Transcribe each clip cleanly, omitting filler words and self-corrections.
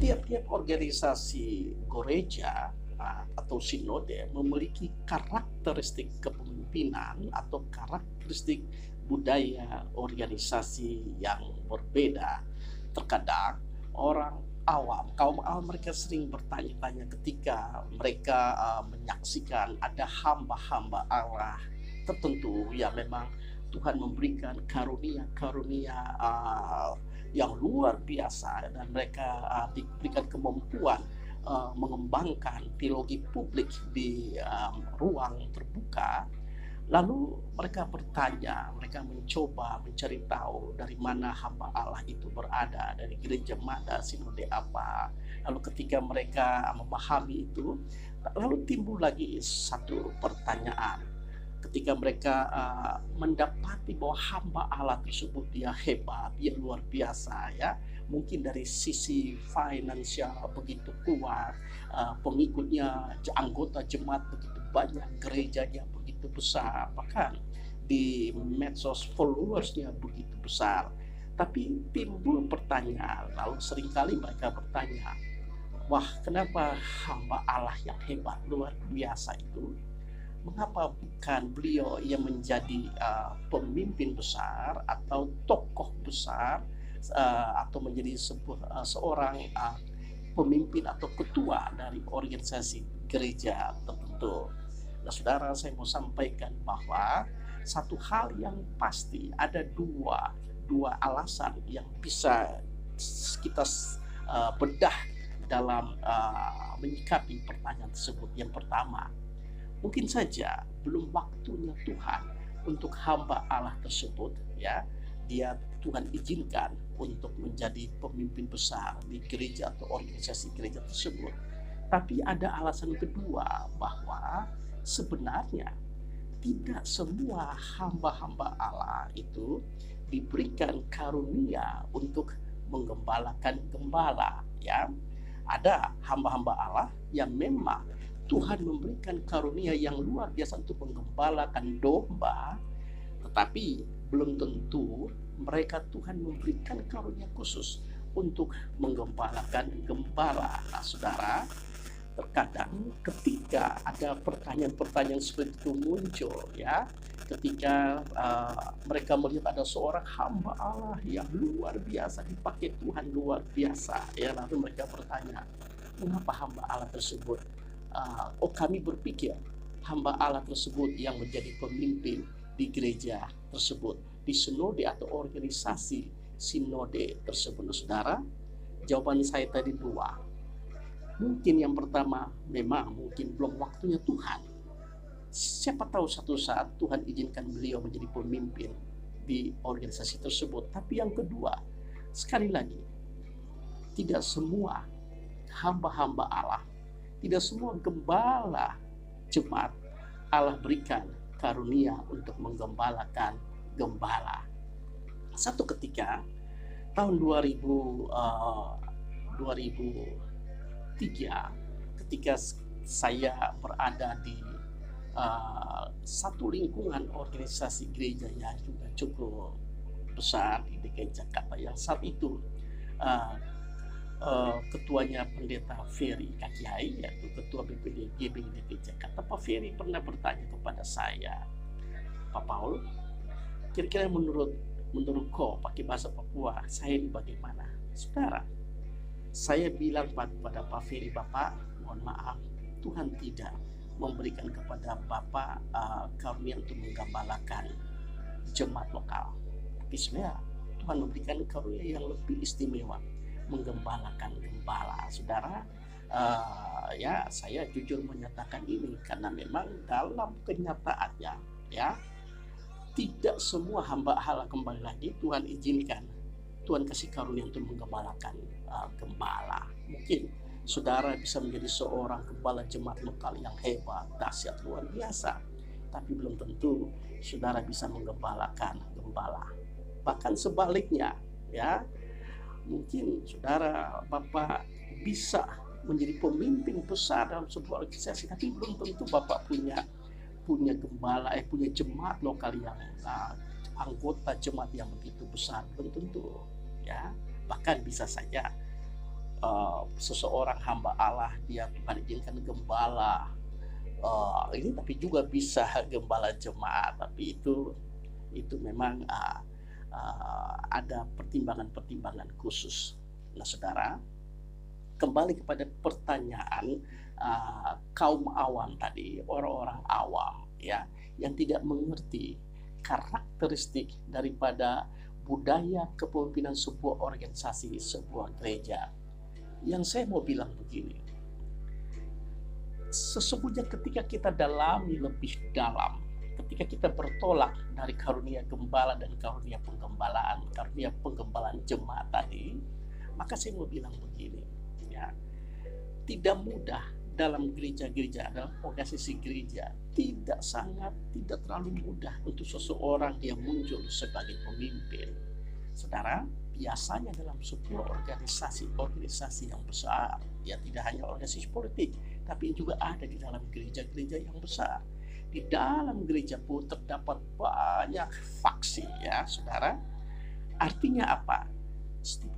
Tiap-tiap organisasi gereja atau sinode memiliki karakteristik kepemimpinan atau karakteristik budaya organisasi yang berbeda. Terkadang kaum awam mereka sering bertanya-tanya ketika mereka menyaksikan ada hamba-hamba Allah tertentu yang memang Tuhan memberikan karunia-karunia yang luar biasa, dan mereka diberikan kemampuan mengembangkan teologi publik di ruang terbuka. Lalu mereka bertanya, mereka mencoba mencari tahu dari mana hamba Allah itu berada, dari gereja mana, sinode apa. Lalu ketika mereka memahami itu, lalu timbul lagi satu pertanyaan. Ketika mereka mendapati bahwa hamba Allah tersebut dia hebat, dia luar biasa ya, mungkin dari sisi finansial begitu kuat, pengikutnya, anggota jemaat begitu banyak, gerejanya begitu besar, bahkan di medsos followersnya begitu besar. Tapi timbul pertanyaan, lalu seringkali mereka bertanya, wah, kenapa hamba Allah yang hebat luar biasa itu, mengapa bukan beliau yang menjadi pemimpin besar atau tokoh besar, atau menjadi seorang pemimpin atau ketua dari organisasi gereja tertentu. Nah, saudara, saya mau sampaikan bahwa satu hal yang pasti, ada dua alasan yang bisa kita bedah dalam menyikapi pertanyaan tersebut. Yang pertama, mungkin saja belum waktunya Tuhan untuk hamba Allah tersebut ya, Tuhan izinkan untuk menjadi pemimpin besar di gereja atau organisasi gereja tersebut. Tapi ada alasan kedua, bahwa sebenarnya tidak semua hamba-hamba Allah itu diberikan karunia untuk menggembalakan gembala ya. Ada hamba-hamba Allah yang memang Tuhan memberikan karunia yang luar biasa untuk menggembalakan domba, tetapi belum tentu mereka Tuhan memberikan karunia khusus untuk menggembalakan gembala. Nah, saudara, terkadang ketika ada pertanyaan-pertanyaan seperti itu muncul ya, ketika mereka melihat ada seorang hamba Allah yang luar biasa, dipakai Tuhan luar biasa ya, lalu mereka bertanya, mengapa hamba Allah tersebut kami berpikir hamba Allah tersebut yang menjadi pemimpin di gereja tersebut, di sinode atau organisasi sinode tersebut. Saudara, jawaban saya tadi dua. Mungkin yang pertama, memang mungkin belum waktunya Tuhan. Siapa tahu satu saat Tuhan izinkan beliau menjadi pemimpin di organisasi tersebut. Tapi yang kedua, sekali lagi, tidak semua hamba-hamba Allah, tidak semua gembala jemaat Allah berikan karunia untuk menggembalakan gembala. Satu ketika tahun 2003, ketika saya berada di satu lingkungan organisasi gereja yang juga cukup besar di DKI Jakarta, yang saat itu ketuanya Pendeta Ferry Kakiai, yaitu Ketua BPD GB DKI Jakarta. Pak Ferry pernah bertanya kepada saya, Pak Paul, kira-kira menurut kau, pakai bahasa Papua, saya ini bagaimana? Saudara, saya bilang kepada Pak Ferry, Bapak, mohon maaf, Tuhan tidak memberikan kepada Bapak karunia untuk menggembalakan jemaat lokal. Tapi sebenarnya Tuhan memberikan karunia yang lebih istimewa, menggembalakan gembala. Saudara, ya, saya jujur menyatakan ini karena memang dalam kenyataannya ya, tidak semua hamba Allah, kembali lagi, Tuhan izinkan, Tuhan kasih karunia untuk menggembalakan gembala. Mungkin saudara bisa menjadi seorang gembala jemaat lokal yang hebat, dahsyat, luar biasa, tapi belum tentu saudara bisa menggembalakan gembala. Bahkan sebaliknya ya, mungkin saudara, Bapak bisa menjadi pemimpin besar dalam sebuah organisasi, tapi belum tentu Bapak punya gembala, punya jemaat lokal yang anggota jemaat yang begitu besar, belum tentu ya. Bahkan bisa saja seseorang hamba Allah dia Tuhan izinkan gembala, ini tapi juga bisa gembala jemaat, tapi itu memang ada pertimbangan-pertimbangan khusus. Nah, saudara, kembali kepada pertanyaan kaum awam tadi, orang-orang awam ya, yang tidak mengerti karakteristik daripada budaya kepemimpinan sebuah organisasi, sebuah gereja. Yang saya mau bilang begini, sesungguhnya ketika kita dalami lebih dalam, ketika kita bertolak dari karunia gembala dan karunia penggembalaan jemaat tadi, maka saya mau bilang begini, ya, tidak mudah dalam gereja-gereja, dalam organisasi gereja, tidak terlalu mudah untuk seseorang yang muncul sebagai pemimpin. Saudara, biasanya dalam sebuah organisasi yang besar, ya tidak hanya organisasi politik, tapi juga ada di dalam gereja-gereja yang besar. Di dalam gereja pun terdapat banyak faksi, ya saudara. Artinya apa?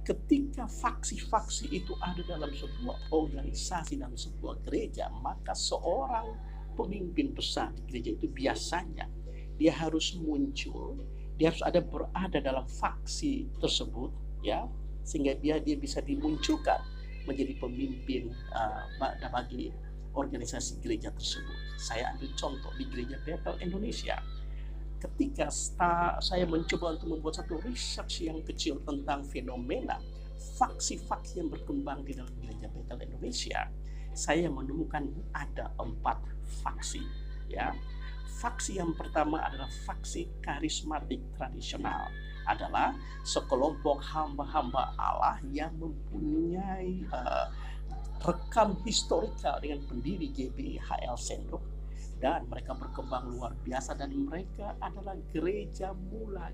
Ketika faksi-faksi itu ada dalam sebuah organisasi, dalam sebuah gereja, maka seorang pemimpin besar di gereja itu biasanya dia harus muncul, dia harus berada dalam faksi tersebut, ya, sehingga dia bisa dimunculkan menjadi pemimpin bagi organisasi gereja tersebut. Saya ambil contoh di gereja Bethel Indonesia. Ketika saya mencoba untuk membuat satu research yang kecil tentang fenomena faksi-faksi yang berkembang di dalam gereja Bethel Indonesia, saya menemukan ada 4 faksi. Ya, faksi yang pertama adalah faksi karismatik tradisional, adalah sekelompok hamba-hamba Allah yang mempunyai rekam historikal dengan pendiri GBI H.L. Senduk. Dan mereka berkembang luar biasa, dan mereka adalah gereja mula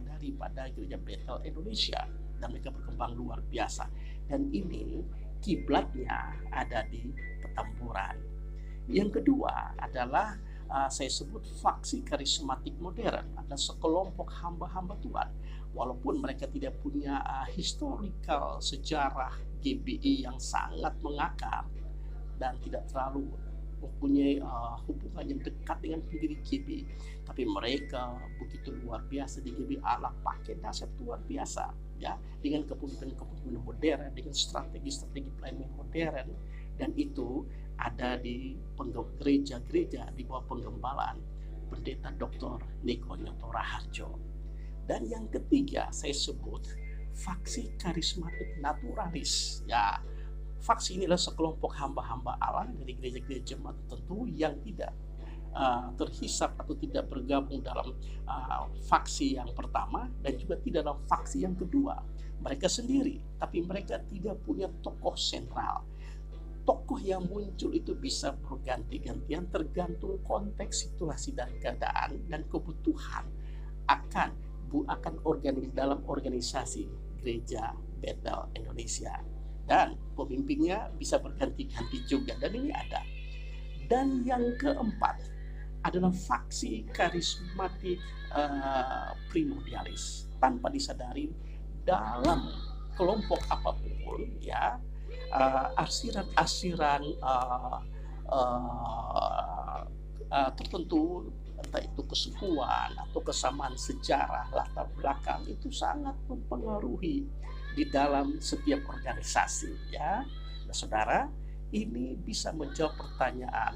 daripada gereja Bethel Indonesia, dan mereka berkembang luar biasa. Dan ini kiblatnya ada di Petamburan. Yang kedua adalah saya sebut faksi karismatik modern, adalah sekelompok hamba-hamba Tuhan. Walaupun mereka tidak punya historikal sejarah GBI yang sangat mengakar dan tidak terlalu mempunyai hubungan yang dekat dengan pendiri GBI, tapi mereka begitu luar biasa di GBI. Allah pakai dasar luar biasa, ya, dengan kepemimpinan modern, dengan strategi pelayanan modern, dan itu ada di gereja-gereja di bawah penggembalaan Pendeta Dr. Niko Nyoto Raharjo. Dan yang ketiga saya sebut faksi karismatik naturalis, ya. Faksi ini adalah sekelompok hamba-hamba Allah dari gereja-gereja jemaat tertentu yang tidak terhisap atau tidak bergabung dalam faksi yang pertama dan juga tidak dalam faksi yang kedua. Mereka sendiri, tapi mereka tidak punya tokoh sentral. Tokoh yang muncul itu bisa berganti-gantian tergantung konteks, situasi, dan keadaan dan kebutuhan akan dalam organisasi gereja Bethel Indonesia. Dan pemimpinnya bisa berganti-ganti juga, dan ini ada. Dan yang keempat adalah faksi karismatik primordialis. Tanpa disadari dalam kelompok apapun, ya, asiran-asiran tertentu, entah itu kesukuan atau kesamaan sejarah latar belakang, itu sangat mempengaruhi di dalam setiap organisasi, ya. Nah, saudara, ini bisa menjawab pertanyaan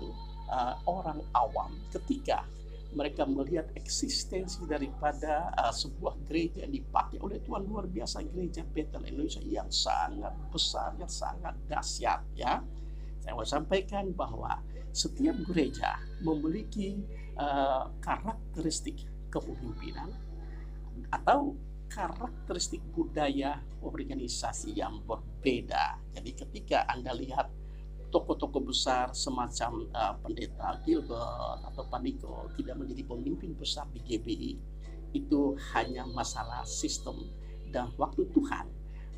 orang awam ketika mereka melihat eksistensi daripada sebuah gereja yang dipakai oleh Tuhan luar biasa, gereja Bethel Indonesia yang sangat besar, yang sangat dahsyat, ya. Saya mau sampaikan bahwa setiap gereja memiliki karakteristik kepemimpinan atau karakteristik budaya organisasi yang berbeda. Jadi ketika Anda lihat tokoh-tokoh besar semacam Pendeta Gilbert atau Pak Niko tidak menjadi pemimpin besar di GBI, itu hanya masalah sistem dan waktu Tuhan,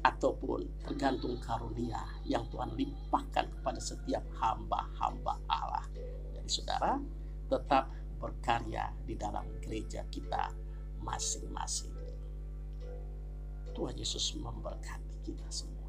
ataupun tergantung karunia yang Tuhan limpahkan kepada setiap hamba-hamba Allah. Jadi saudara, tetap berkarya di dalam gereja kita masing-masing. Tuhan Yesus memberkati kita semua.